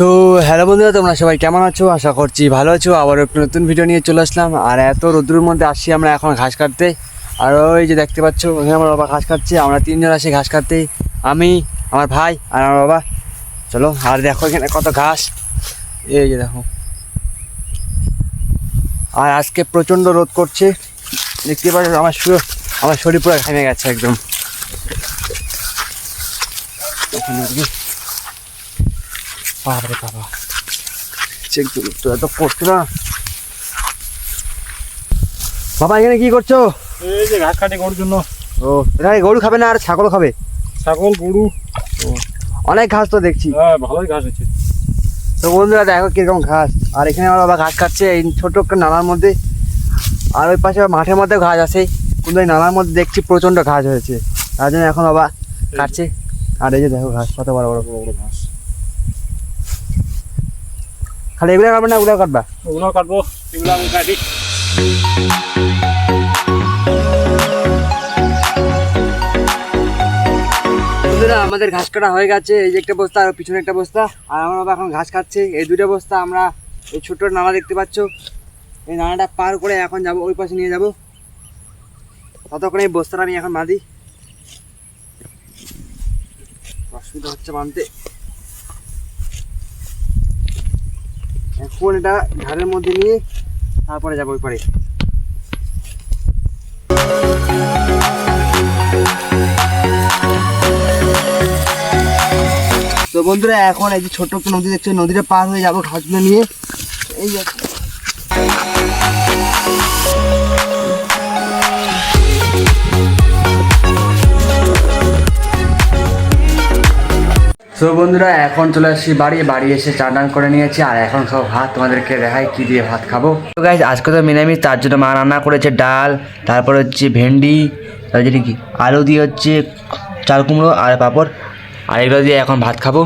তো হ্যালো বন্ধুরা, তোমরা সবাই কেমন আছো? আশা করছি ভালো আছো। আবার একটু নতুন ভিডিও নিয়ে চলে আসলাম। আর এত রোদ্দুরের মধ্যে আসছি আমরা এখন ঘাস কাটতে। আর ওই যে দেখতে পাচ্ছ, ওখানে আমার বাবা ঘাস কাটছে। আমরা তিনজন আসি ঘাস কাটতে, আমি, আমার ভাই আর আমার বাবা। চলো, আর দেখো এখানে কত ঘাস, এই যে দেখো। আর আজকে প্রচণ্ড রোদ করছে, দেখতে পাচ্ছ। আমার শরীর পুরো ঘেমে গেছে একদম। বাবারে বাবা, তো এত পড়ছে না। বাবা এখানে কি করছো? এই যে ঘাস কাটে গরুর জন্য। ও, এখানে গরু খাবে না আর ছাগল খাবে? ছাগল, গরু। অনেক ঘাস তো দেখছি। হ্যাঁ, ভালোই ঘাস হচ্ছে। তো বন্ধুরা দেখো কিরকম ঘাস। আর এখানে আমার বাবা ঘাস কাটছে এই ছোট্ট একটা নালার মধ্যে। আর ওই পাশে মাঠের মধ্যে ঘাস আছে, কিন্তু এই নালার মধ্যে দেখছি প্রচণ্ড ঘাস হয়েছে, তার জন্য এখন বাবা কাটছে। আর এই যে দেখো ঘাস কত বড় বড় বড় ঘাস। খালি এগুলো কাটবে না ওগুলো কাটবা? ওগুলো কাটবো, এগুলো আমি কাটি। বন্ধুরা আমাদের ঘাস কাটা হয়ে গেছে। এই যে একটা বস্তা আর পিছনে একটা বস্তা। আর আমার বাবা এখন ঘাস কাটছে। এই দুটো বস্তা আমরা এই ছোট্ট নালা দেখতে পাচ্ছ, এই নালাটা পার করে এখন যাব ওই পাশে নিয়ে যাব। ততক্ষণ এই বস্তাটা আমি এখন বাঁধি, অসুবিধা হচ্ছে বাঁধতে। এখন এটা ঘাড়ের মধ্যে নিয়ে তারপরে যাবো ওই পারে। তো বন্ধুরা এখন এই যে ছোট্ট একটা নদী দেখছো, নদীটা পার হয়ে যাবো ঘাসগুলো নিয়ে। এই যে তো বন্ধুরা এখন চলে আসছি বাড়ি এসে চান টান করে নিয়েছি। আর এখন খাবো ভাত। তোমাদেরকে দেখাই কি দিয়ে ভাত খাবো। তো গাইস আজকে তো নিরামিষ, তার জন্য মা রান্না করেছে ডাল, তারপর হচ্ছে ভেন্ডি, তারপরে কি আলু দিয়ে হচ্ছে চাল কুমড়ো আর পাঁপড়। আর এগুলো দিয়ে এখন ভাত খাবো।